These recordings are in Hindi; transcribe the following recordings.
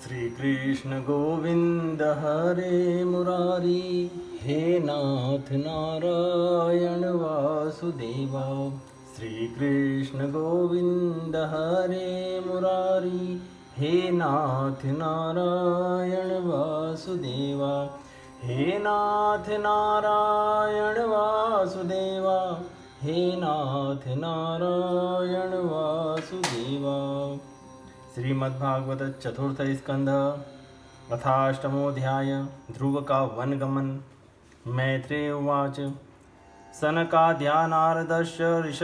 श्री कृष्ण गोविंद हरे मुरारी, हे नाथ नारायण वासुदेवा। श्री कृष्ण गोविंद हरे मुरारी, हे नाथ नारायण वासुदेवा। हे नाथ नारायण वासुदेवा, हे नाथ नारायण वासुदेवा। श्रीमद्भागवत चतुर्थ स्कंध अथाष्टमोऽध्याय। ध्रुव का वनगमन। मैत्रेय उवाच। सनकाद्यानारदस्य ऋष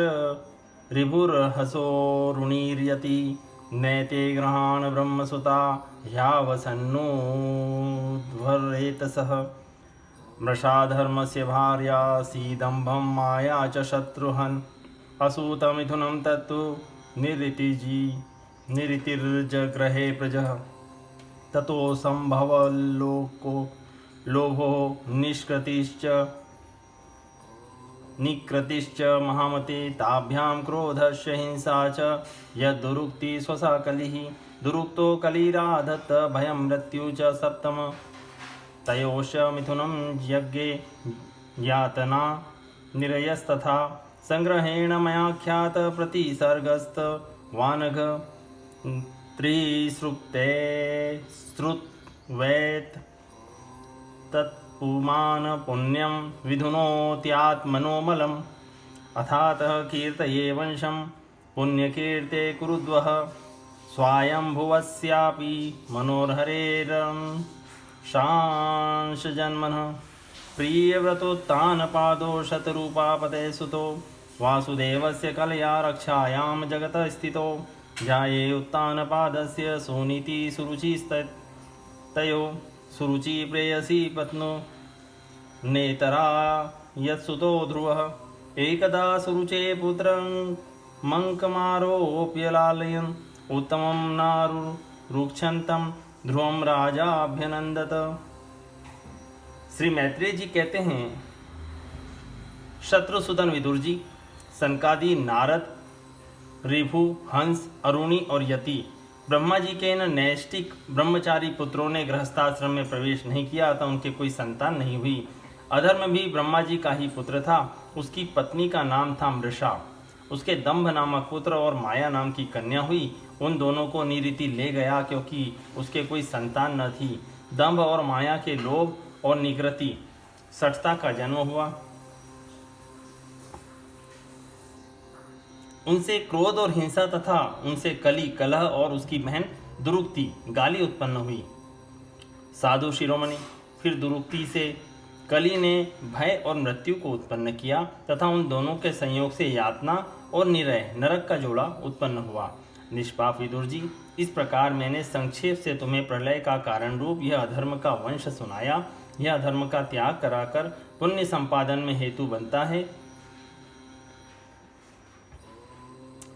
रिभुर्हसोरुणीर्यति नैते गृहाण ब्रह्मसुता ह्यावसन्नोध्वरेतसः। मृषाधर्मस्य भार्या सीदम्भं माया च शत्रुहन् असूतमिथुनं तत्तु निरितिर्जग्रहे प्रजः। ततो संभवल्लोको लोभो निकृतिश्च महामते। ताभ्यां क्रोधस्य हिंसा च यद्दुरुक्ति स्वसा कलिः। दुरुक्तो कलिराधत्त भयं मृत्यु च सप्तम। तयोश्च मिथुनं यज्ञे यातना निरयस्तथा। संग्रहेण मयाख्यात प्रतिसर्गस्त वानघ त्रिसृक्ते श्रुत्वैत् तत्पुमान् पुण्यं विधुनोत्यात्मनोमलम्। अथातः कीर्तये वंशं पुण्यकीर्ते कुरुद्वः। स्वायंभुवस्यापि मनोर्हरेरंशांशजन्मनः। प्रियव्रतोत्तानपादो शतरूपापते सुतो वासुदेवस्य कलया रक्षायां जगतः स्थितो। ध्याये उत्तानपादस्य सुनीति सुरुचिस्तयो। सुरुचि प्रेयसी पत्नो नेतरा यत्सुतो ध्रुवः। एकदा सुरुचे पुत्रं मङ्कमारोप्यलालयन् उत्तमं नारुरुक्षन्तं ध्रुवं राजा अभ्यनंदत। श्री मैत्रेय जी कहते हैं, शत्रुसूदन विदुर जी, सनकादि नारद, रिभु, हंस, अरुणि और यति ब्रह्मा जी के इन नैष्टिक ब्रह्मचारी पुत्रों ने गृहस्थाश्रम में प्रवेश नहीं किया, अतः उनके कोई संतान नहीं हुई। अधर्म भी ब्रह्मा जी का ही पुत्र था। उसकी पत्नी का नाम था मृषा। उसके दंभ नामक पुत्र और माया नाम की कन्या हुई। उन दोनों को निरिति ले गया क्योंकि उसके कोई संतान न थी। दंभ और माया के लोभ और निगृति सठता का जन्म हुआ। उनसे क्रोध और हिंसा तथा उनसे कली कलह और उसकी बहन दुरुक्ति गाली उत्पन्न हुई। साधु शिरोमणि, फिर दुरुक्ति से कली ने भय और मृत्यु को उत्पन्न किया तथा उन दोनों के संयोग से यातना और निरय नरक का जोड़ा उत्पन्न हुआ। निष्पाप विदुर जी, इस प्रकार मैंने संक्षेप से तुम्हें प्रलय का कारण रूप यह अधर्म का वंश सुनाया। यह अधर्म का त्याग कराकर पुण्य संपादन में हेतु बनता है।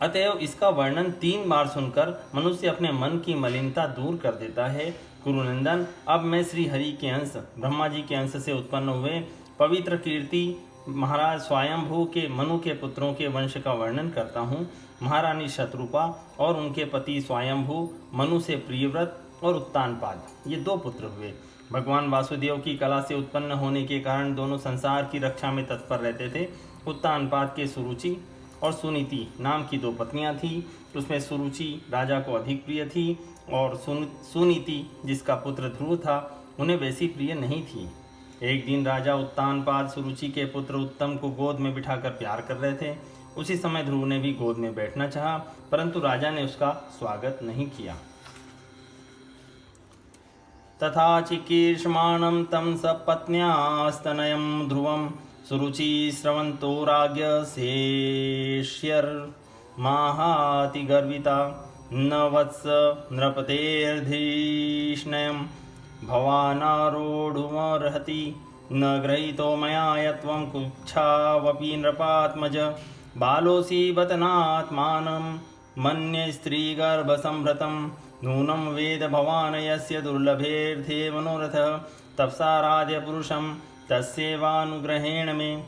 अतएव इसका वर्णन 3 बार सुनकर मनुष्य अपने मन की मलिनता दूर कर देता है। कुरुनंदन, अब मैं श्री हरि के अंश ब्रह्मा जी के अंश से उत्पन्न हुए पवित्र कीर्ति महाराज स्वयंभू के मनु के पुत्रों के वंश का वर्णन करता हूँ। महारानी शत्रुपा और उनके पति स्वयंभू मनु से प्रियव्रत और उत्तानपाद, ये 2 पुत्र हुए। भगवान वासुदेव की कला से उत्पन्न होने के कारण दोनों संसार की रक्षा में तत्पर रहते थे। उत्तानपाद के सुरुचि और सुनीति नाम की 2 पत्नियां थीं। उसमें सुरुचि राजा को अधिक प्रिय थी और सुनीति, जिसका पुत्र ध्रुव था, उन्हें वैसी प्रिय नहीं थी। एक दिन राजा उत्तानपाद सुरुचि के पुत्र उत्तम को गोद में बिठाकर प्यार कर रहे थे। उसी समय ध्रुव ने भी गोद में बैठना चाहा, परंतु राजा ने उसका स्वागत नहीं किया। तथा चिकीर्षमाणं तं सपत्न्यास्तनयं ध्रुवं सुरुचि स्रवन्तो राज्ञ शेष्यर्माहाति गर्विता। न वत्स नृपतेर्धिष्णयं भवानारोढुमर्हति। न गृहीतो मया यत्वं कुच्छावपि नृपात्मज। बालोऽसि बतनात्मानं मन्ये स्त्रीगर्भसंभृतं। नूनं वेद भवान् यस्य दुर्लभेऽर्थे मनोरथः। तपसाराध्य पुरुषं तस्यैवानुग्रहेण मे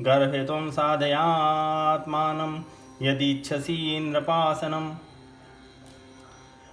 गर्हितुं साधयात्मानं यदीच्छसि नृपासनम्।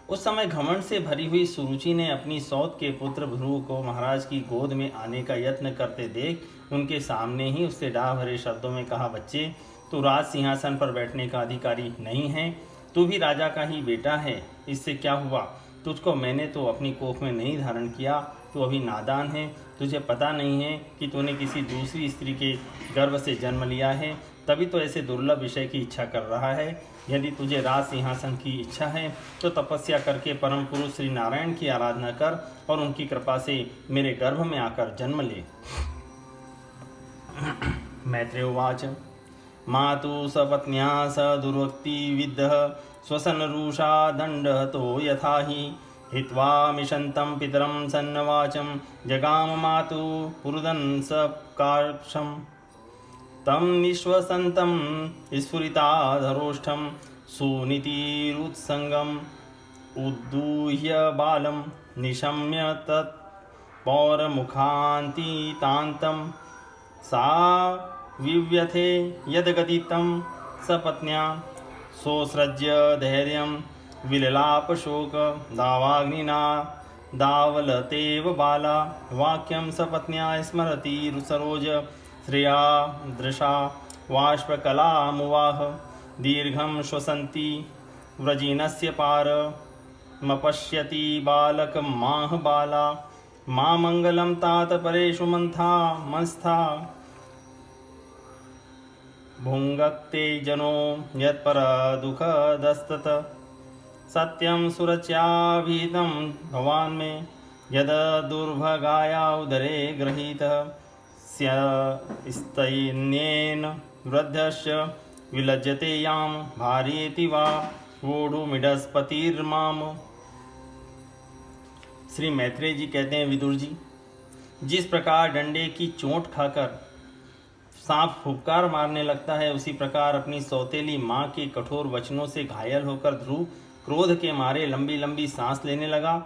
उस समय घमंड से भरी हुई सुरुचि ने अपनी सौत के पुत्र भ्रुव को महाराज की गोद में आने का यत्न करते देख उनके सामने ही उससे डाह भरे शब्दों में कहा, बच्चे, तू राज सिंहासन पर बैठने का अधिकारी नहीं है, तू भी राजा का ही बेटा है। इससे क्या हुआ? तुझको मैंने तो अपनी कोख में नहीं धारण किया, तू अभी नादान है। तुझे पता नहीं है कि तूने किसी दूसरी स्त्री के गर्भ से जन्म लिया है, तभी तो ऐसे दुर्लभ विषय की इच्छा कर रहा है। यदि तुझे राज सिंहासन की इच्छा है तो तपस्या करके परम पुरुष श्री नारायण की आराधना कर और उनकी कृपा से मेरे गर्भ में आकर जन्म ले। मैत्रेय उवाच। मातु सपत्न्या स दुर्वक्ति विद्धः स्वसनरूषा दण्डहतो यथा हि हित्वा मिषन्तं पितरं सन्नवाचं जगाम मातु पुरुदन् सकार्क्षम् तं निश्वसन्तं स्फुरिताधरोष्ठं सुनीतिरुत्सङ्गम् उद्दूह्य बालं निशम्य तत् पौरमुखान्तितान्तं सा विव्यथे यद्गदितं सपत्न्या सोत्सृज्य धैर्यं विललापशोक दावाग्निना दावलतेव बाला वाक्यं सपत्न्या स्मरति सरोज श्रिया दृशा वाष्पकलामुवाह दीर्घं श्वसन्ति व्रजिनस्य पारमपश्यति बालकमाह बाला मा मङ्गलं तात परेषु मंस्था भुङ्गक्ते जनो यत्परदुःखदस्तत सत्यं सुरच्याभीतं भवान् मे यद दुर्भगाया उदरे गृहीतः स्तैन्येन वृद्धस्य विलज्जते याम भारेति वा वोढुमिडस्पतिर्माम। श्री मैत्रेय जी कहते हैं, विदुर जी, जिस प्रकार डंडे की चोट खाकर सांप फुफकार मारने लगता है, उसी प्रकार अपनी सौतेली माँ के कठोर वचनों से घायल होकर ध्रुव क्रोध के मारे लंबी लंबी सांस लेने लगा।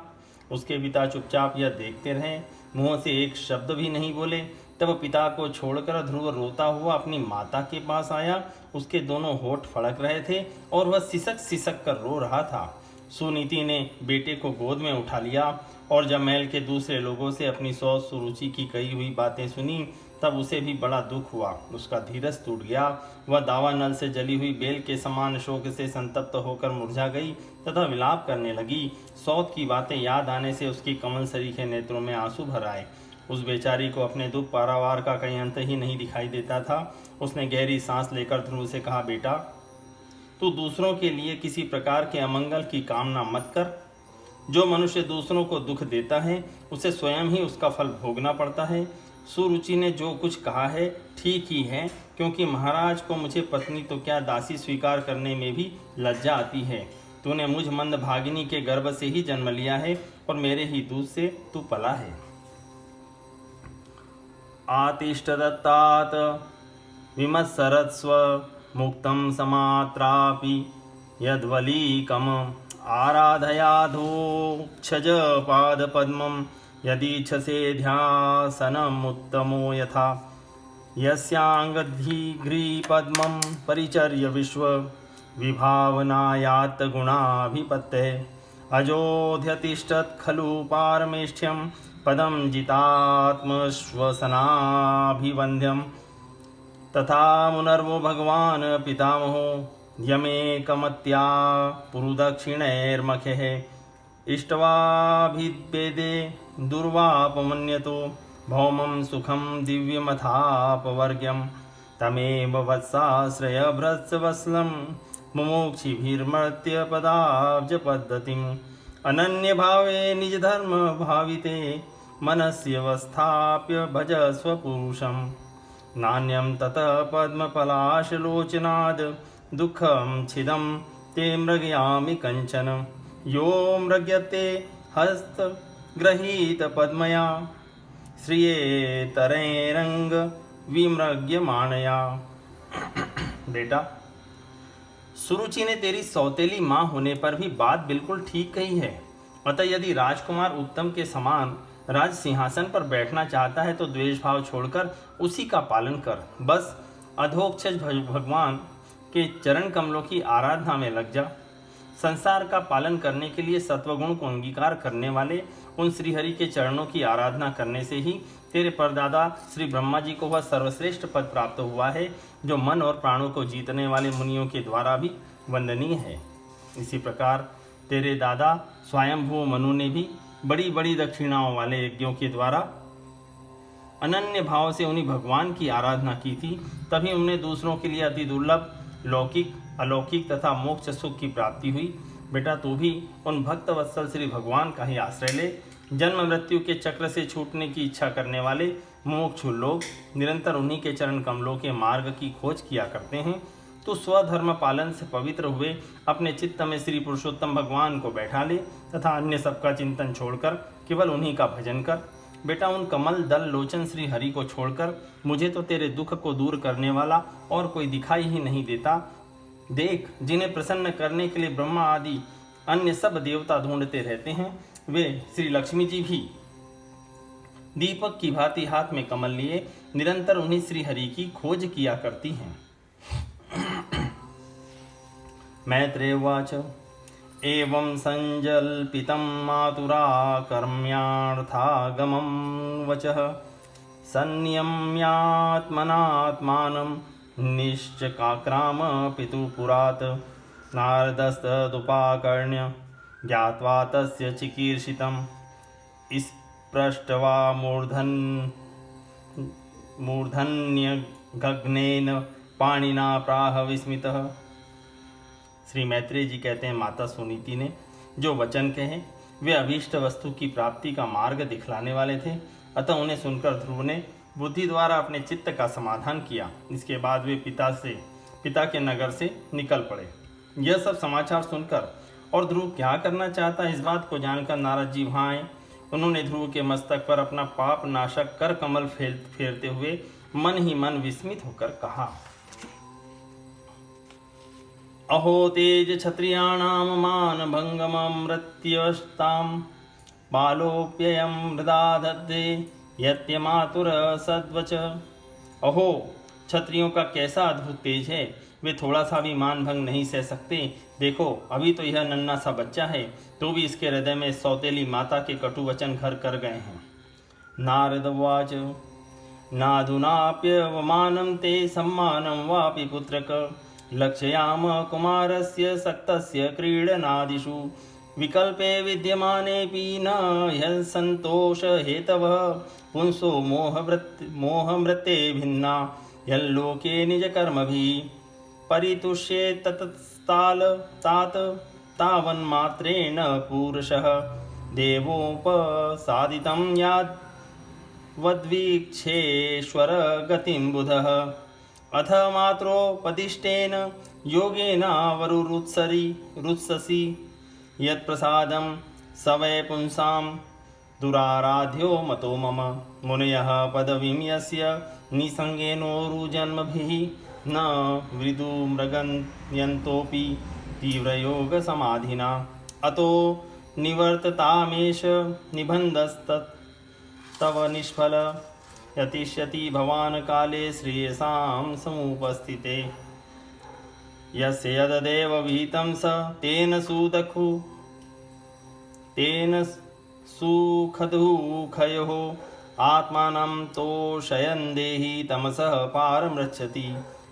उसके पिता चुपचाप यह देखते रहे, मुंह से एक शब्द भी नहीं बोले। तब पिता को छोड़कर ध्रुव रोता हुआ अपनी माता के पास आया। उसके दोनों होठ फड़क रहे थे और वह सिसक सिसक कर रो रहा था। सुनीति ने बेटे को गोद में उठा लिया और जब महल के दूसरे लोगों से अपनी सौत सुरुचि की कही हुई बातें सुनी, तब उसे भी बड़ा दुख हुआ। उसका धीरज टूट गया। वह दावा नल से जली हुई बेल के समान शोक से संतप्त होकर मुरझा गई तथा विलाप करने लगी। सौत की बातें याद आने से उसकी कमल सरीखे नेत्रों में आंसू भर आए। उस बेचारी को अपने दुख पारावार का कहीं अंत ही नहीं दिखाई देता था। उसने गहरी सांस लेकर ध्रुव से कहा, बेटा, तू दूसरों के लिए किसी प्रकार के अमंगल की कामना मत कर। जो मनुष्य दूसरों को दुख देता है, उसे स्वयं ही उसका फल भोगना पड़ता है। सुरुचि ने जो कुछ कहा है ठीक ही है, क्योंकि महाराज को मुझे पत्नी तो क्या दासी स्वीकार करने में भी लज्जा आती है। तूने मुझ मंद भागिनी के गर्भ से ही जन्म लिया है और मेरे ही दूध से तू पला है। आतिष्ठदत्तात् विमत्सरत्स्व मुक्तं समात्रापि यद्वलीकम् आराधयाधोक्षज पादपद्मं यदीच्छसे ध्यासनमुत्तमो यथा यस्यांगधिग्रीपद्मं परिचर्य विश्व विभावनायात् गुणाभिपत्तेः अजोध्यतिष्ठत् खलु पारमेष्ठ्यं पदं जितात्मश्वसनाभिवन्द्यं तथा मुनर्वो भगवान् पितामहो यमेकमत्या पुरुदक्षिणैर्मखेः इष्ट्वाभिद्वेदे दुर्वापमन्यतो भौमं सुखं दिव्यमथापवर्ग्यं तमेव वत्साश्रयभ्रत्सवत्सलं मुमुक्षिभिर्मर्त्यपदाब्जपद्धतिम् अनन्यभावे निजधर्मभाविते मनस्यवस्थाप्य भज स्वपुरुषं नान्यं ततः पद्मपलाशलोचनाद् दुःखं छिदं ते मृगयामि कञ्चन यो मृग्यते हस्तगृहीतपद्मया श्रियेतरैरंग विमृग्यमाणया। बेटा, सुरुचि ने तेरी सौतेली माँ होने पर भी बात बिल्कुल ठीक कही है। अतः यदि राजकुमार उत्तम के समान राज सिंहासन पर बैठना चाहता है तो द्वेष भाव छोड़कर उसी का पालन कर। बस अधोक्षज भगवान के चरण कमलों की आराधना में लग जा। संसार का पालन करने के लिए सत्वगुण को अंगीकार करने वाले उन श्रीहरि के चरणों की आराधना करने से ही तेरे परदादा श्री ब्रह्मा जी को वह सर्वश्रेष्ठ पद प्राप्त हुआ है, जो मन और प्राणों को जीतने वाले मुनियों के द्वारा भी वंदनीय है। इसी प्रकार तेरे दादा स्वयंभू मनु ने भी बड़ी बड़ी दक्षिणाओं वाले यज्ञों के द्वारा अनन्य भाव से उन्हीं भगवान की आराधना की थी, तभी उन्हें दूसरों के लिए अति दुर्लभ लौकिक अलौकिक तथा मोक्ष सुख की प्राप्ति हुई। बेटा तू भी उन भक्त वत्सल श्री भगवान का ही आश्रय ले। जन्म मृत्यु के चक्र से छूटने की इच्छा करने वाले मोक्षु लोग निरंतर उन्हीं के चरण कमलों के मार्ग की खोज किया करते हैं। तो स्वधर्म पालन से पवित्र हुए अपने चित्त में श्री पुरुषोत्तम भगवान को बैठा ले तथा अन्य सबका चिंतन छोड़कर केवल उन्हीं का भजन कर। बेटा उन कमल दल लोचन श्री हरि को छोड़कर मुझे तो तेरे दुख को दूर करने वाला और कोई दिखाई ही नहीं देता। देख, जिन्हें प्रसन्न करने के लिए ब्रह्मा आदि अन्य सब देवता ढूंढते रहते हैं, वे श्री लक्ष्मी जी भी दीपक की भांति हाथ में कमल लिए निरंतर उन्हीं श्री हरि की खोज किया करती हैं। मैत्रेयवाच एवं संजल्पितं मातुरा कर्म्यार्थागमं वचः संनियम्यात्मनात्मानं निश्चकाक्राम पितुपुरात् नारदस्तदुपाकर्ण्य ज्ञात्वा तस्य चिकीर्षितं स्पृष्ट्वा मूर्धन्यगग्नेन पाणिना प्राह विस्मितः। श्री मैत्रेय जी कहते हैं, माता सुनीति ने जो वचन कहे वे अभीष्ट वस्तु की प्राप्ति का मार्ग दिखलाने वाले थे, अतः उन्हें सुनकर ध्रुव ने बुद्धि द्वारा अपने चित्त का समाधान किया। इसके बाद वे पिता के नगर से निकल पड़े। यह सब समाचार सुनकर और ध्रुव क्या करना चाहता है इस बात को जानकर नारद जी वहाँ आए। उन्होंने ध्रुव के मस्तक पर अपना पाप नाशक कर कमल फेरते हुए मन ही मन विस्मित होकर कहा, अहो तेज क्षत्रियाणां मान भंगममृत्यवस्तां बालोप्ययं मृदा दत्ते यत्यमातुर सद्वच। अहो क्षत्रियों का कैसा अद्भुत तेज है, वे थोड़ा सा भी मान भंग नहीं सह सकते। देखो अभी तो यह नन्हा सा बच्चा है, तो भी इसके हृदय में सौतेली माता के कटु वचन घर कर गए हैं। नारद उवाच नाधुनाप्यवमानं ते सम्मानं वापि पुत्रक लक्ष्याम कुमारस्य सक्तस्य क्रीडनादिषु विकल्पे विद्यमानेऽपि न ह्यः संतोष हेतवः पुंसो मोहमृते भिन्ना यल्लोके निजकर्मभिः परितुष्येत तात तावन्मात्रेण पुरुषः देवोपसादितं याद् वद्वीक्षेश्वर गतिं बुधः अथ मात्रोपदिष्टेन योगेनावरुरुत्ससि यत्प्रसादं स वै पुंसां दुराराध्यो मतो मम मुनयः पदवीं यस्य निसंगेनोरुजन्मभिः न मृदुमृगन्यन्तोऽपि तीव्रयोगसमाधिना अतो निवर्ततामेष निबन्धस्तव निष्फल यतिष्यति भवान् काले श्रेयसां समुपस्थिते यस्य यददेव विहितं स तेन सुखदुःखयोः आत्मानं तोषयन् देहि तमसः पारमृच्छति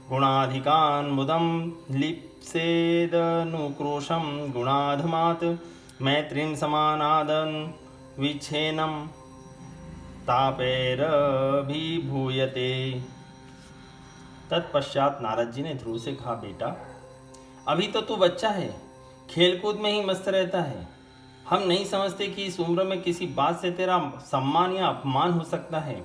गुणाधिकान् मुदं लिप्सेदनुक्रोशं गुणाधमात् मैत्रीं समानादन् विच्छेनं तापैरभिभूयते। तत्पश्चात नारद जी ने ध्रुव से कहा, बेटा अभी तो तू बच्चा है, खेलकूद में ही मस्त रहता है। हम नहीं समझते कि इस उम्र में किसी बात से तेरा सम्मान या अपमान हो सकता है।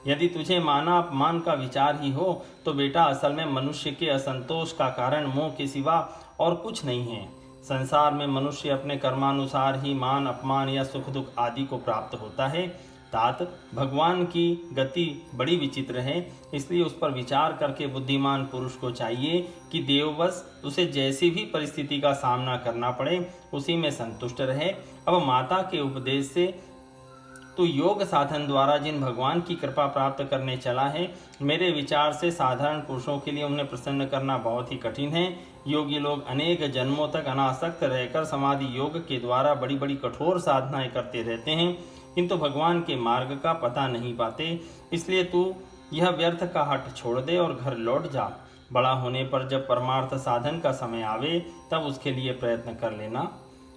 यदि तुझे माना अपमान का विचार ही हो तो बेटा असल में मनुष्य के असंतोष का कारण मोह के सिवा और कुछ नहीं है। संसार में मनुष्य अपने कर्मानुसार ही मान अपमान या सुख दुख आदि को प्राप्त होता है। तात भगवान की गति बड़ी विचित्र है, इसलिए उस पर विचार करके बुद्धिमान पुरुष को चाहिए कि देववश उसे जैसी भी परिस्थिति का सामना करना पड़े उसी में संतुष्ट रहे। अब माता के उपदेश से तू योग साधन द्वारा जिन भगवान की कृपा प्राप्त करने चला है, मेरे विचार से साधारण पुरुषों के लिए उन्हें प्रसन्न करना बहुत ही कठिन है। योगी लोग अनेक जन्मों तक अनासक्त रहकर समाधि योग के द्वारा बड़ी बड़ी कठोर साधनाएं करते रहते हैं, किंतु भगवान के मार्ग का पता नहीं पाते। इसलिए तू यह व्यर्थ का हट छोड़ दे और घर लौट जा। बड़ा होने पर जब परमार्थ साधन का समय आवे तब उसके लिए प्रयत्न कर लेना।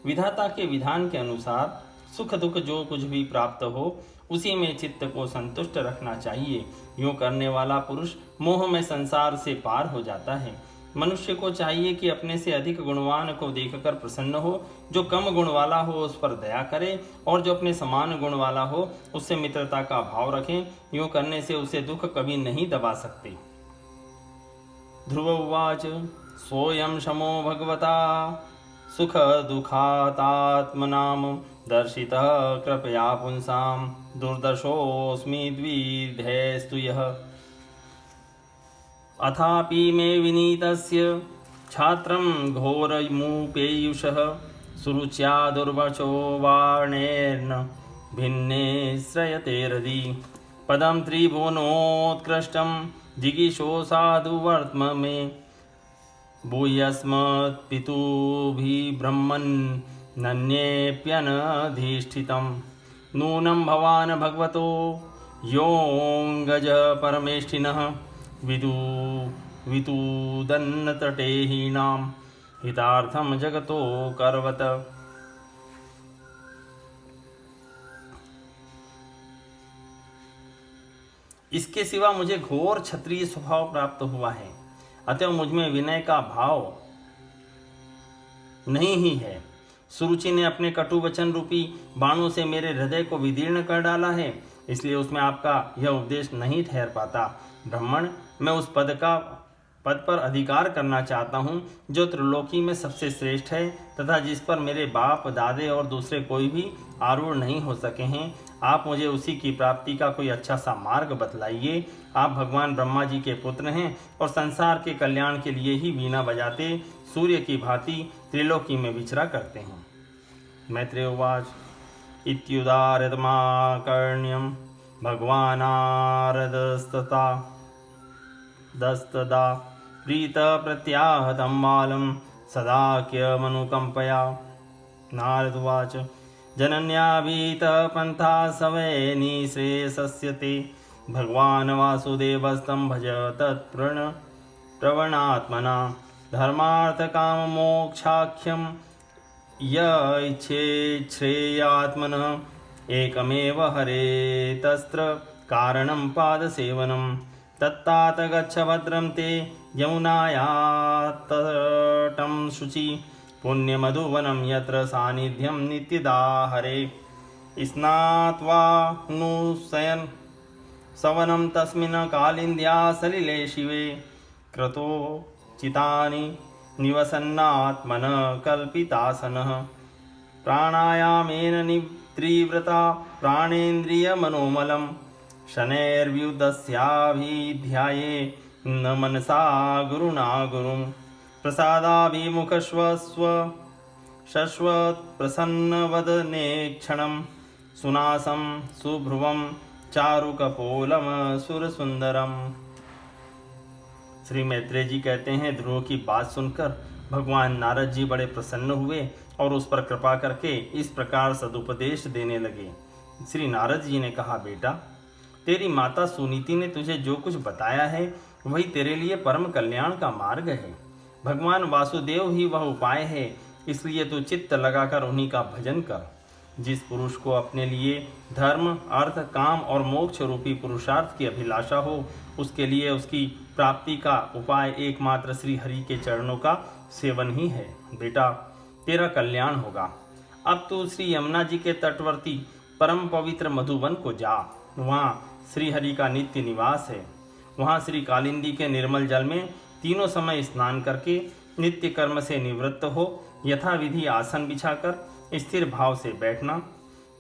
विधाता के विधान के अनुसार सुख दुख जो कुछ भी प्राप्त हो उसी में चित्त को संतुष्ट रखना चाहिए। यूं करने वाला पुरुष मोह में संसार से पार हो जाता है। मनुष्य को चाहिए कि अपने से अधिक गुणवान को देखकर प्रसन्न हो, जो कम गुण वाला हो उस पर दया करे और जो अपने समान गुण वाला हो उससे मित्रता का भाव रखें। यूं करने से उसे दुख कभी नहीं दबा सकते। ध्रुव उवाच सोऽयं शमो भगवता सुख दुःखातात्मनां दर्शितः कृपया पुंसां दुर्दशोऽस्मि द्विधैस्तु यः अथापि मे विनीतस्य छात्रं घोरमुपेयुषः सुरुच्या दुर्वचो वाणेर्न भिन्ने श्रयते हृदि पदं त्रिभुवनोत्कृष्टं जिगीषो साधु वर्त्म मे भूयस्मत् पितुभिर्ब्रह्मन् नन्येऽप्यनधिष्ठितं नूनं भवान् भगवतो योऽङ्गज परमेष्ठिनः वितुदन्नतटेहीनां हितार्थं जगतो करवत। इसके सिवा मुझे घोर क्षत्रिय स्वभाव प्राप्त हुआ है, अतः मुझमें विनय का भाव नहीं ही है। सुरुचि ने अपने कटु वचन रूपी बाणों से मेरे हृदय को विदीर्ण कर डाला है, इसलिए उसमें आपका यह उपदेश नहीं ठहर पाता। ब्राह्मण, मैं उस पद पर अधिकार करना चाहता हूँ जो त्रिलोकी में सबसे श्रेष्ठ है तथा जिस पर मेरे बाप दादे और दूसरे कोई भी आरूढ़ नहीं हो सके हैं। आप मुझे उसी की प्राप्ति का कोई अच्छा सा मार्ग बतलाइए। आप भगवान ब्रह्मा जी के पुत्र हैं और संसार के कल्याण के लिए ही वीणा बजाते सूर्य की भांति त्रिलोकी में विचरा करते हैं। मैत्रेय उवाच इत्युदारदमाकर्ण्यं भगवानारदस्तदा प्रीत प्रत्याहतं बालं सदाख्यमनुकम्पया। नारद उवाच जनन्याभीतपन्था सवै निःश्रेयसस्य ते भगवान् वासुदेवस्तं भज तत्प्रवणात्मना धर्मार्थकाममोक्षाख्यं य इच्छेत् श्रेयात्मनः एकमेव हरेतस्त्र कारणं पादसेवनं तत्तात गच्छ भद्रं ते यमुनायास्तटं शुचि पुण्यमधुवनं यत्र सान्निध्यं नित्यदा हरे स्नात्वा नुशयन् सवनं तस्मिन् कालिन्द्या सलिले शिवे क्रतो चितानि निवसन्नात्मनः कल्पितासनः प्राणायामेन निवृत्ता प्राणेन्द्रियमनोमलं शनैर्व्युदस्याभिध्याये न मनसा गुरुणा गुरुं प्रसादाभिमुखस्व शश्वत् प्रसन्नवदने क्षणं सुनासं सुभ्रुवं चारुकपोलम सुरसुंदरम। श्री मैत्रेय जी कहते हैं, ध्रुव की बात सुनकर भगवान नारद जी बड़े प्रसन्न हुए और उस पर कृपा करके इस प्रकार सदुपदेश देने लगे। श्री नारद जी ने कहा, बेटा, तेरी माता सुनीति ने तुझे जो कुछ बताया है वही तेरे लिए परम कल्याण का मार्ग है। भगवान वासुदेव ही वह उपाय है, इसलिए तू चित्त लगाकर उन्हीं का भजन कर। जिस पुरुष को अपने लिए धर्म, अर्थ, काम और मोक्ष रूपी पुरुषार्थ की अभिलाषा हो, उसके लिए उसकी प्राप्ति का उपाय एकमात्र श्री हरि के चरणों का सेवन ही है। बेटा, तेरा कल्याण होगा। अब तू श्री यमुना जी के तटवर्ती परम पवित्र मधुवन को जा। वहाँ श्री हरि का नित्य निवास है। वहाँ श्री कालिंदी के निर्मल जल में तीनों समय स्नान करके नित्य कर्म से निवृत्त हो यथाविधि आसन बिछाकर स्थिर भाव से बैठना।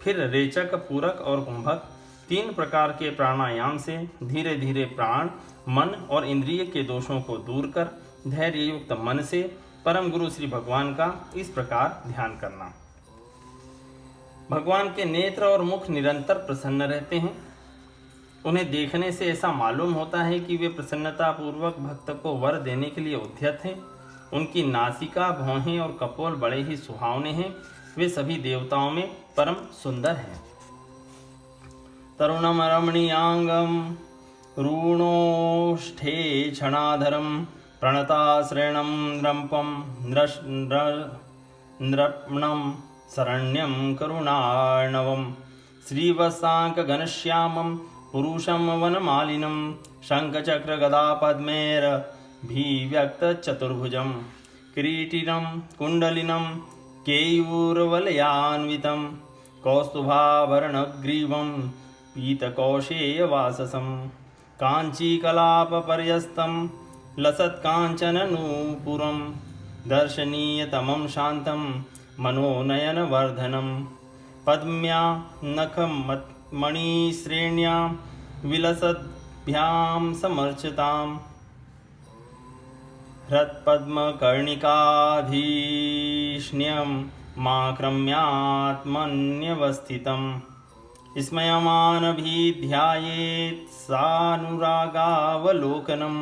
फिर रेचक, पूरक और कुंभक 3 प्रकार के प्राणायाम से धीरे धीरे प्राण, मन और इंद्रिय के दोषों को दूर कर धैर्य युक्त मन से परम गुरु श्री भगवान का इस प्रकार ध्यान करना। भगवान के नेत्र और मुख निरंतर प्रसन्न रहते हैं। उन्हें देखने से ऐसा मालूम होता है कि वे प्रसन्नता पूर्वक भक्त को वर देने के लिए उद्यत हैं। उनकी नासिका, भौहें और कपोल बड़े ही सुहावने हैं। वे सभी देवताओं में परम सुंदर हैं। तरुणम रमणीयांगम रूणोष्ठे क्षणाधरम प्रणताश्रेणम नृपम नृपणम शरण्यं करुणार्णवं श्रीवत्सांक घनश्यामं पुरुषं वनमालिनं शङ्खचक्रगदापद्मैरभिव्यक्तचतुर्भुजं किरीटिनं कुण्डलिनं केयूरवलयान्वितं कौस्तुभाभरणग्रीवं पीतकौशेयवाससं काञ्चीकलापपर्यस्तं लसत्काञ्चननूपुरं दर्शनीयतमं शान्तं मनोनयनवर्धनं पद्म्या नखमणिश्रेण्या विलसद्भ्यां समर्चितां हृत्पद्मकर्णिकाधीष्ण्यं माक्रम्यात्मन्यवस्थितं स्मयमानभिध्यायेत् सानुरागावलोकनं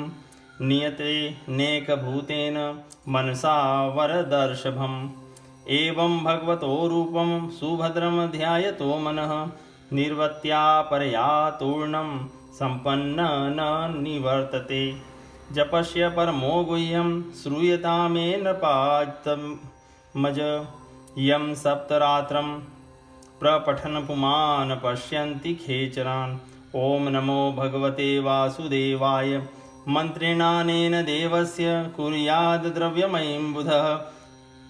नियते नेकभूतेन मनसा वरदर्शभम् एवं भगवतो रूपं सुभद्रं ध्यायतो मनः निर्वत्या परया तूर्णं सम्पन्न न निवर्तते जपस्य परमो गुह्यं श्रूयतामेन पातमज यं सप्तरात्रं प्रपठन पुमान् पश्यन्ति खेचरान्। ॐ नमो भगवते वासुदेवाय मन्त्रेणानेन देवस्य कुर्याद् द्रव्यमयीं बुधः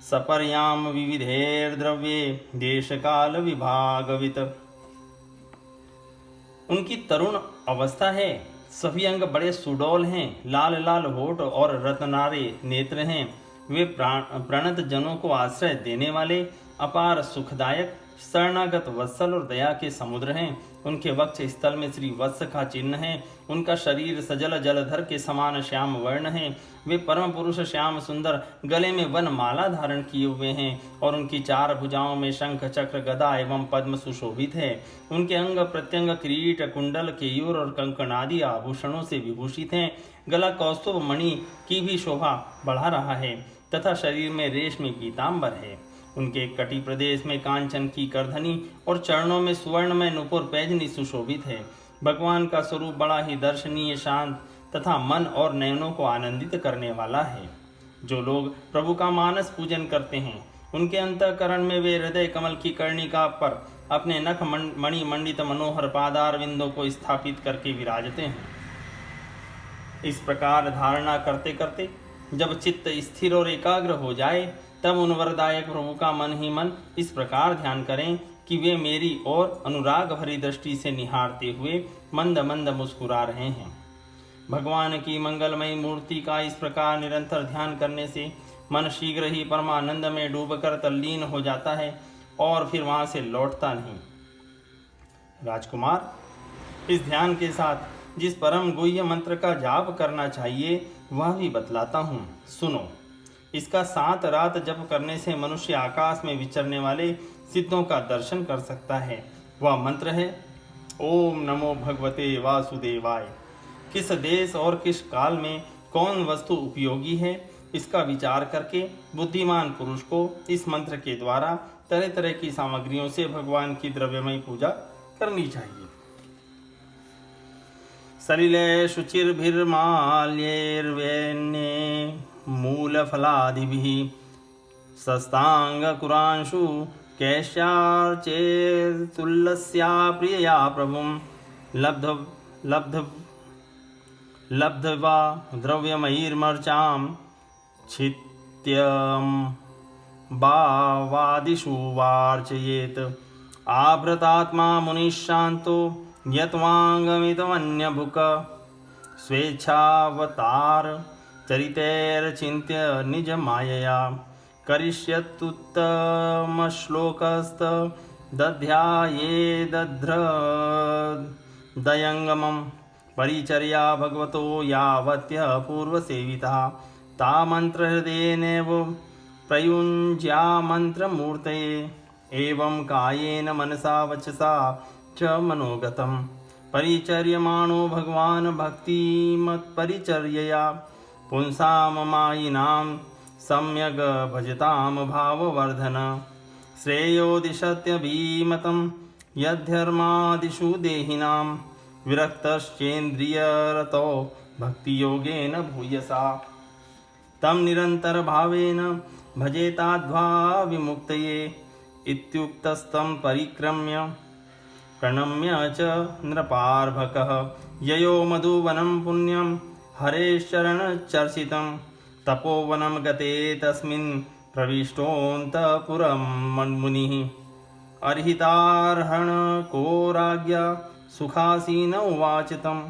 सपर्यां विविधेर्द्रव्ये देशकाल विभागवित। उनकी तरुण अवस्था है, सभी अंग बड़े सुडौल हैं, लाल लाल होठ और रत्नारे नेत्र हैं। वे प्रणत जनों को आश्रय देने वाले, अपार सुखदायक, शरणागत वत्सल और दया के समुद्र हैं। उनके वक्ष स्थल में श्री वत्स का चिन्ह है। उनका शरीर सजल जलधर के समान श्याम वर्ण है। वे परम पुरुष श्याम सुंदर, गले में वन माला धारण किए हुए हैं और उनकी चार भुजाओं में शंख चक्र गदा एवं पद्म सुशोभित है। उनके अंग प्रत्यंग किरीट कुंडल केयूर और कंकण आदि आभूषणों से विभूषित हैं। गला कौस्तुभ मणि की भी शोभा बढ़ा रहा है तथा शरीर में रेशमी पीताम्बर है। उनके कटी प्रदेश में कांचन की करधनी और चरणों में स्वर्ण में नुपुर पैजनी सुशोभित है। भगवान का स्वरूप बड़ा ही दर्शनीय, शांत तथा मन और नयनों को आनंदित करने वाला है। जो लोग प्रभु का मानस पूजन करते हैं, उनके अंतःकरण में वे हृदय कमल की कर्णिका पर अपने नख मणि मंडित मनोहर पादार विंदों को स्थापित करके विराजते हैं। इस प्रकार धारणा करते करते जब चित्त स्थिर और एकाग्र हो जाए, तब उन वरदायक प्रभु का मन ही मन इस प्रकार ध्यान करें कि वे मेरी ओर अनुराग भरी दृष्टि से निहारते हुए मंद मंद मुस्कुरा रहे हैं। भगवान की मंगलमयी मूर्ति का इस प्रकार निरंतर ध्यान करने से मन शीघ्र ही परमानंद में डूबकर तल्लीन हो जाता है और फिर वहां से लौटता नहीं। राजकुमार, इस ध्यान के साथ जिस परम गुह्य मंत्र का जाप करना चाहिए वह भी बतलाता हूँ, सुनो। इसका 7 रात जप करने से मनुष्य आकाश में विचरने वाले सिद्धों का दर्शन कर सकता है। वह मंत्र है ओम नमो भगवते वासुदेवाय। किस देश और किस काल में कौन वस्तु उपयोगी है, इसका विचार करके बुद्धिमान पुरुष को इस मंत्र के द्वारा तरह तरह की सामग्रियों से भगवान की द्रव्यमयी पूजा करनी चाहिए। सलिले शुचिर्भिर्माल्यैर्वेण्ये मूलफलादिभिः सस्तांगकुरांशु कैश्यार्चेतुल्लस्या प्रियया प्रभुं लब्ध्वा द्रव्यमयीर्मर्चां छित्यं भावादिषु वार्चयेत्। आभृतात्मा मुनिशान्तो यत्वांगमितमन्यभुक स्वेच्छावतार चरितैर्चिन्त्य निज मायया करिष्यत्युत्तमश्लोकस्त दध्यायेदध्रदयङ्गमं परिचर्या भगवतो यावत्यः पूर्वसेविता ता मन्त्रहृदयेनैव प्रयुञ्ज्या मन्त्रमूर्तये। एवं कायेन मनसा वचसा च मनोगतं परिचर्यमाणो भगवान् भक्तिमत्परिचर्यया पुंसाममायिनां सम्यग् भजतां भाववर्धन श्रेयो दिशत्यभिमतं यद्धर्मादिषु देहिनां विरक्तश्चेन्द्रियरतो भक्तियोगेन भूयसा तं निरंतर भावेन भजेताध्वा विमुक्तये इत्युक्तस्तं परिक्रम्य प्रणम्य च नृपार्भकः ययो मधुवनं पुण्यं हरेश्चरणचर्चितं तपोवनं गते तस्मिन् प्रविष्टोऽन्तःपुरं मुनिः अर्हितार्हण को राज्ञा सुखासीन उवाचितम्।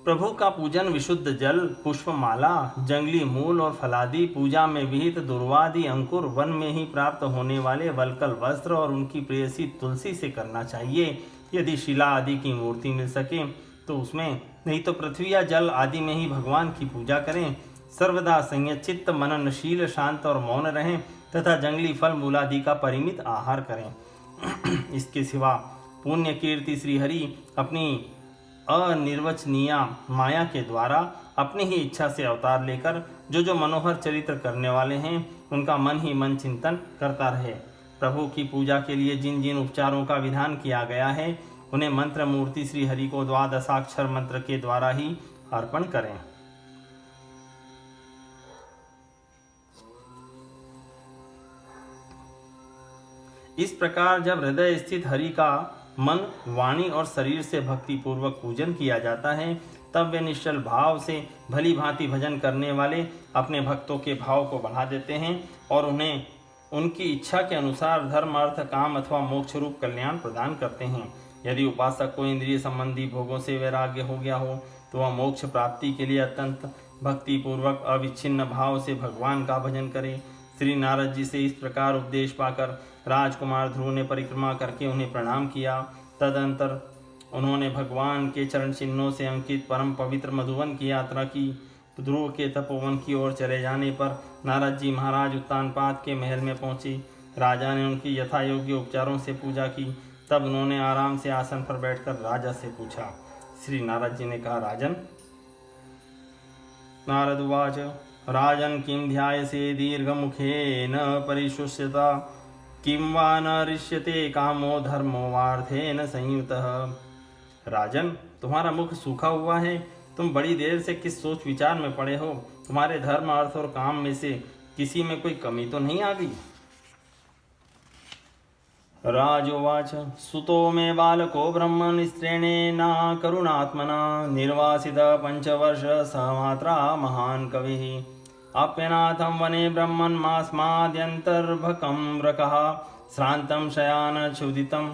प्रभु का पूजन विशुद्ध जल, पुष्पमाला, जंगली मूल और फलादि, पूजा में विहित दुर्वादि अंकुर, वन में ही प्राप्त होने वाले वलकल वस्त्र और उनकी प्रेयसी तुलसी से करना चाहिए। यदि शिला आदि की मूर्ति मिल सके तो उसमें, नहीं तो पृथ्वी या जल आदि में ही भगवान की पूजा करें। सर्वदा संयचित्त, मननशील, शांत और मौन रहें तथा जंगली फल मूलादि का परिमित आहार करें। इसके सिवा पुण्य कीर्ति श्रीहरि अपनी अनिर्वचनीय माया के द्वारा अपनी ही इच्छा से अवतार लेकर जो मनोहर चरित्र करने वाले हैं उनका मन ही मन चिंतन करता रहे। प्रभु की पूजा के लिए जिन जिन उपचारों का विधान किया गया है उन्हें मंत्र मूर्ति श्री हरि को द्वादशाक्षर मंत्र के द्वारा ही अर्पण करें। इस प्रकार जब हृदय स्थित हरि का मन, वाणी और शरीर से भक्ति पूर्वक पूजन किया जाता है तब वे निश्चल भाव से भली भांति भजन करने वाले अपने भक्तों के भाव को बढ़ा देते हैं और उन्हें उनकी इच्छा के अनुसार धर्म, अर्थ, काम अथवा मोक्ष रूप कल्याण प्रदान करते हैं। यदि उपासक को इंद्रिय संबंधी भोगों से वैराग्य हो गया हो तो वह मोक्ष प्राप्ति के लिए अत्यंत भक्ति पूर्वक अविच्छिन्न भाव से भगवान का भजन करे। श्री नारद जी से इस प्रकार उपदेश पाकर राजकुमार ध्रुव ने परिक्रमा करके उन्हें प्रणाम किया। तदंतर उन्होंने भगवान के चरण चिन्हों से अंकित परम पवित्र मधुवन की यात्रा की। ध्रुव के तपोवन की ओर चले जाने पर नारद जी महाराज उत्तानपाद के महल में पहुंचे। राजा ने उनकी यथा योग्य उपचारों से पूजा की। तब उन्होंने आराम से आसन पर बैठकर राजा से पूछा। श्री नारद जी ने कहा, राजन। नारद उवाच, राजन किं ध्यायसे दीर्घमुखेन परिशुष्यता किं वा न ऋष्यते कामो धर्मो वार्थेन संयुतः। राजन, तुम्हारा मुख सूखा हुआ है, तुम बड़ी देर से किस सोच विचार में पड़े हो? तुम्हारे धर्म, अर्थ और काम में से किसी में कोई कमी तो नहीं आ गई? राजोवाच, सुतो मे बालको ब्रह्मन् स्त्रीणेना करुणात्मना निर्वासित 5 वर्ष समात्रा महान् कविः आप्यनाथं वने ब्रह्मन् मास्माद्यन्तर्भकं रकः श्रान्तं शयानक्षुदितं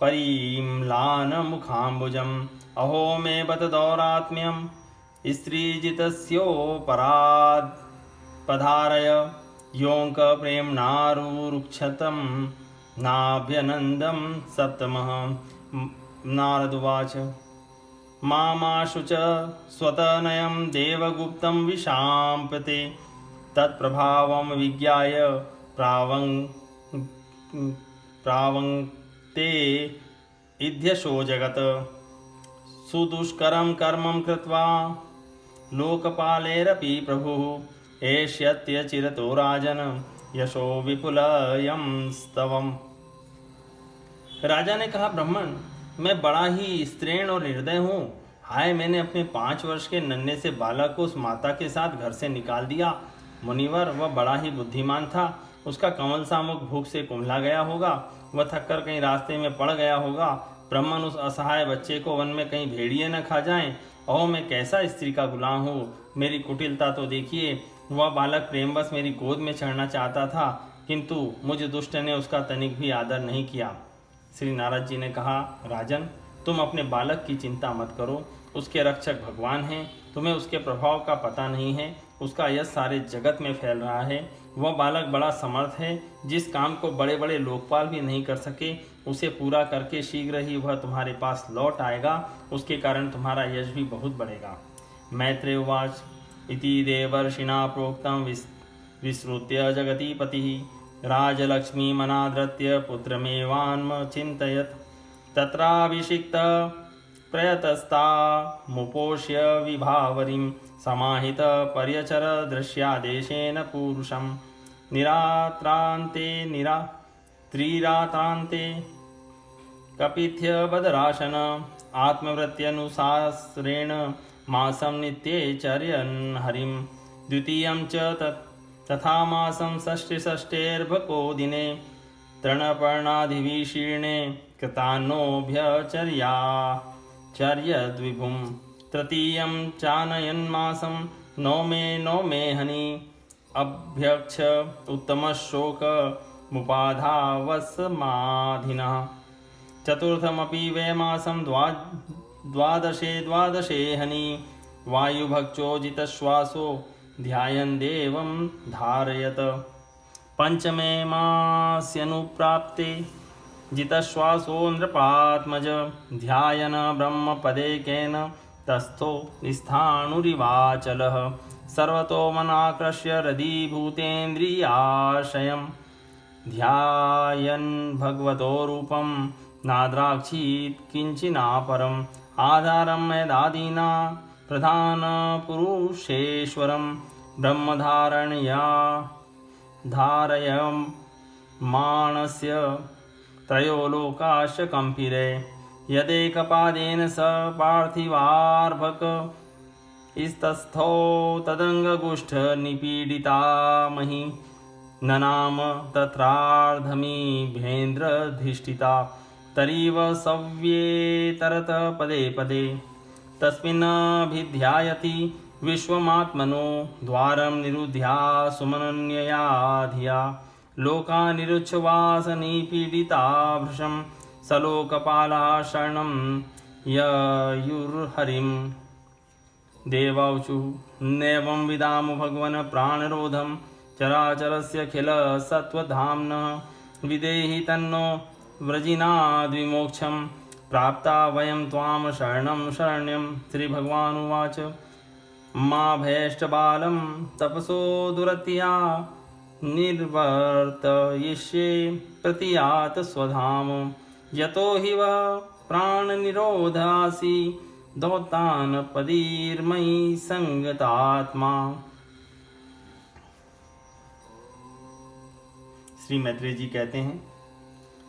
परिम्लानमुखाम्बुजम् अहो मे बत दौरात्म्यं स्त्रीजितस्योपराद् पधारय योऽङ्क प्रेम्णारुरुक्षतं नाभ्यनन्दं सप्तमः। नारद उवाच, मामाशु च स्वतनयं देवगुप्तं विशाम्पते तत्प्रभावं विज्ञाय प्रावङ्ते इध्यशो जगत् सुदुष्करं कर्मं कृत्वा लोकपालेरपि प्रभुः एष्यत्य चिरतो राजन यशो विपुलयं स्तवम्। राजा ने कहा, ब्राह्मण, मैं बड़ा ही स्त्रीण और निर्दय हूँ। हाय, मैंने अपने 5 वर्ष के नन्हे से बालक को उस माता के साथ घर से निकाल दिया। मुनिवर, वह बड़ा ही बुद्धिमान था। उसका कमल सा मुख भूख से कुम्हला गया होगा। वह थककर कहीं रास्ते में पड़ गया होगा। ब्राह्मण, उस असहाय बच्चे को वन में कहीं भेड़िए न खा जाएं। ओह, मैं कैसा स्त्री का गुलाम हूँ। मेरी कुटिलता तो देखिए। वह बालक प्रेमवश मेरी गोद में चढ़ना चाहता था, किंतु मुझ दुष्ट ने उसका तनिक भी आदर नहीं किया। श्री नारद जी ने कहा, राजन, तुम अपने बालक की चिंता मत करो। उसके रक्षक भगवान हैं। तुम्हें उसके प्रभाव का पता नहीं है। उसका यश सारे जगत में फैल रहा है। वह बालक बड़ा समर्थ है। जिस काम को बड़े बड़े लोकपाल भी नहीं कर सके, उसे पूरा करके शीघ्र ही वह तुम्हारे पास लौट आएगा। उसके कारण तुम्हारा यश भी बहुत बढ़ेगा। मैत्रेय उवाच, इति देवर्षिणा प्रोक्तं विश्रुत्य जगतीपतिः राजलक्ष्मीमनादृत्य पुत्रमेवान्मचिन्तयत्। तत्राभिषिक्त प्रयतस्तामुपोष्य विभावरीं समाहित पर्यचर दृश्यादेशेन पुरुषं त्रिरात्रान्ते कपिथ्य बदराशन आत्मवृत्त्यनुसारेण मासं नित्ये चर्यन् हरिं। द्वितीयं च तथा मासं षष्ठेर्भको दिने तृणपर्णाधिविशीर्णे कृतान्नोऽभ्यचर्यद्विभुं। तृतीयं चानयन्मासं नवमे हनि अभ्यक्ष उत्तमशोकमुपाधावसमाधिनः। चतुर्थमपि वै मासं द्वादशे हनि वायुभक्षोजितश्वासो ध्यायन् देवं धारयत। पंचमे मास्यनुप्राप्ते जितश्वासो नृपात्मज ध्यायन् ब्रह्मपदेकेन तस्थो निस्थाणुरिवाचलः। सर्वतो मनाकृष्य हृदीभूतेन्द्रियाशयं ध्यायन् भगवतो रूपं नाद्राक्षीत् किञ्चिनापरम्। आधारं यदादीना प्रधानपुरुषेश्वरं धारयमाणस्य त्रयो लोकाश्च कम्पिरे। यदेकपादेन स पार्थिवार्भक इस्तस्थो तदङ्गगुष्ठनिपीडितामहि ननाम तत्रार्धमिभेन्द्रधिष्ठिता। तरीव सव्येतरत पदे पदे तस्मिन्नभिध्यायति विश्वमात्मनो द्वारं निरुध्या सुमनन्यया धिया। लोकानिरुच्छ्वासनिपीडिता भृशं सलोकपाला शरणं ययुर्हरिम्। देवाऊचुः नैवं विदाम भगवन् प्राणरोधं चराचरस्यखिल सत्त्वधाम्नः विदेहि तन्नो व्रजिनाद्विमोक्षं प्राप्ता वयं त्वां शरण्यं। श्रीभगवानुवाच मा भयेष्टबालं तपसो दुरत्या निर्वर्तयिष्ये प्रतियात स्वधाम। यतो हि वः प्राणनिरोधासि दौतानपदीर्मयि संगतात्मा। श्री मैत्रेय जी कहते हैं,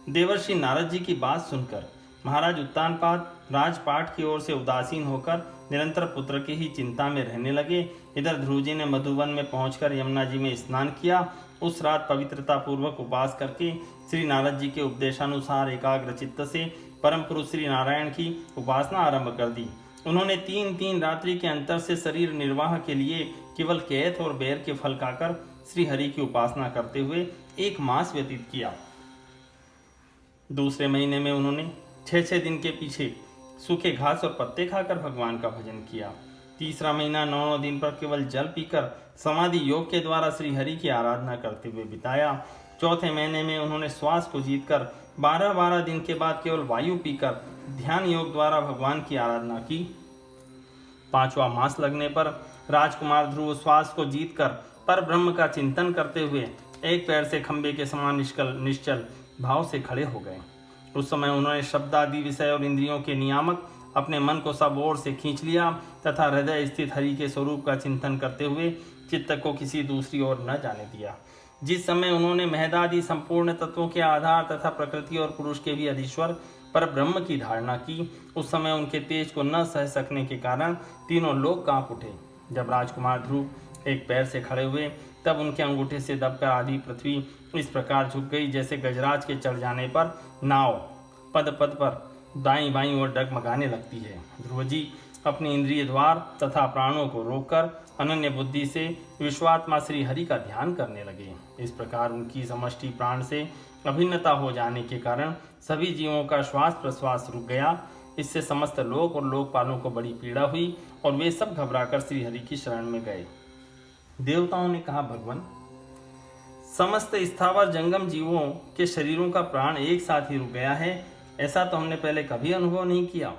देवर्षि नारद जी की बात सुनकर महाराज उत्तानपाद राजपाट की ओर से उदासीन होकर निरंतर पुत्र की ही चिंता में रहने लगे। इधर ध्रुव जी ने मधुवन में पहुंचकर यमुना जी में स्नान किया। उस रात पवित्रता पूर्वक उपास करके श्री नारद जी के उपदेशानुसार एकाग्र चित्त से परम पुरुष श्री नारायण की उपासना आरंभ कर दी। उन्होंने 3 रात्रि के अंतर से शरीर निर्वाह के लिए केवल कैथ और बेर के फल खाकर श्री हरि की उपासना करते हुए 1 मास व्यतीत किया। दूसरे महीने में उन्होंने 6 दिन के पीछे सूखे घास और पत्ते खाकर भगवान का भजन किया। तीसरा महीना 9 दिन पर केवल जल पीकर समाधि योग के द्वारा श्री हरि की आराधना करते हुए बिताया। चौथे महीने में उन्होंने श्वास को जीतकर 12 दिन के बाद केवल वायु पीकर ध्यान योग द्वारा भगवान की आराधना की। 5वां मास लगने पर राजकुमार ध्रुव श्वास को जीतकर पर ब्रह्म का चिंतन करते हुए एक पैर से खंबे के समान निश्चल भाव से खड़े हो गए। उस समय उन्होंने शब्द आदि विषय और इंद्रियों के नियामक अपने मन को सब ओर से खींच लिया तथा हृदय स्थित हरि के स्वरूप का चिंतन करते हुए चित्त को किसी दूसरी ओर न जाने दिया। जिस समय उन्होंने महदादि संपूर्ण तत्वों के आधार तथा प्रकृति और पुरुष के भी अधीश्वर पर ब्रह्म की धारणा की, उस समय उनके तेज को न सह सकने के कारण तीनों लोग कांप उठे। जब राजकुमार ध्रुव एक पैर से खड़े हुए तब उनके अंगूठे से दबकर आधी पृथ्वी इस प्रकार झुक गई जैसे गजराज के चढ़ जाने पर नाव पद पर दाईं बाईं ओर डगमगाने लगती है। ध्रुव जी अपने इंद्रिय द्वार तथा प्राणों को रोककर अनन्य बुद्धि से विश्वात्मा श्री हरि का ध्यान करने लगे। इस प्रकार उनकी समष्टि प्राण से अभिन्नता हो जाने के कारण सभी जीवों का श्वास प्रश्वास रुक गया। इससे समस्त लोक और लोकपालों को बड़ी पीड़ा हुई और वे सब घबराकर श्री हरि की शरण में गए। देवताओं ने कहा, भगवान, समस्त स्थावर जंगम जीवों के शरीरों का प्राण एक साथ ही रुक गया है, ऐसा तो हमने पहले कभी अनुभव नहीं किया।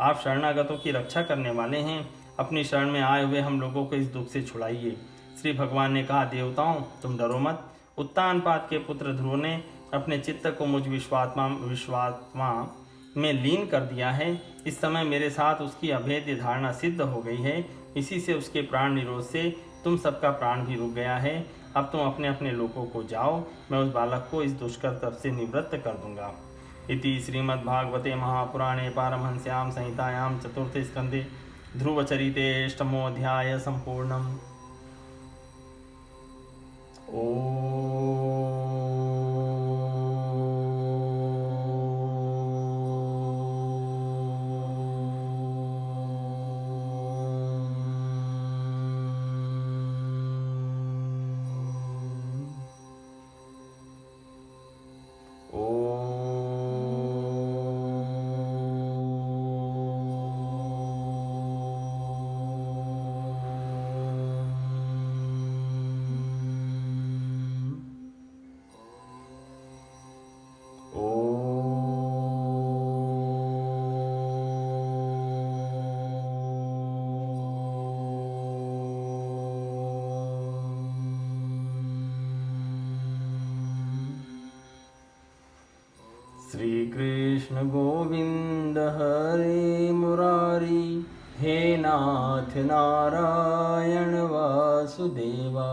आप शरणागतों की रक्षा करने वाले हैं, अपनी शरण में आए हुए हम लोगों को इस दुख से छुड़ाइए। श्री भगवान ने कहा, देवताओं तुम डरो मत। उत्तानपाद के पुत्र ध्रुव ने अपने चित्त को मुझ विश्वात्मा में लीन कर दिया है। इस समय मेरे साथ उसकी अभेद्य धारणा सिद्ध हो गई है। इसी से उसके प्राण निरोध से तुम सबका प्राण भी रुक गया है। अब तुम अपने अपने लोकों को जाओ, मैं उस बालक को इस दुष्कर्तव्य से निवृत्त कर दूंगा। इति श्रीमद्भागवते महापुराणे पारमहंस्यां संहितायां चतुर्थे स्कंदे ध्रुवचरितेष्टमोऽध्याय सम्पूर्णम्। श्री कृष्ण गोविंद हरे मुरारी, हे नाथ नारायण वासुदेवा।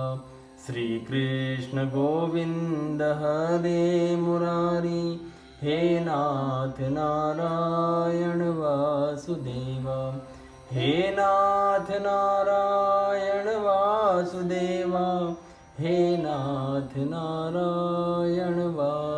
श्री कृष्ण गोविंद हरे मुरारी, हे नाथ नारायण वासुदेवा। हे नाथ नारायण वासुदेवा, हे नाथ नारायण वासुदेवा।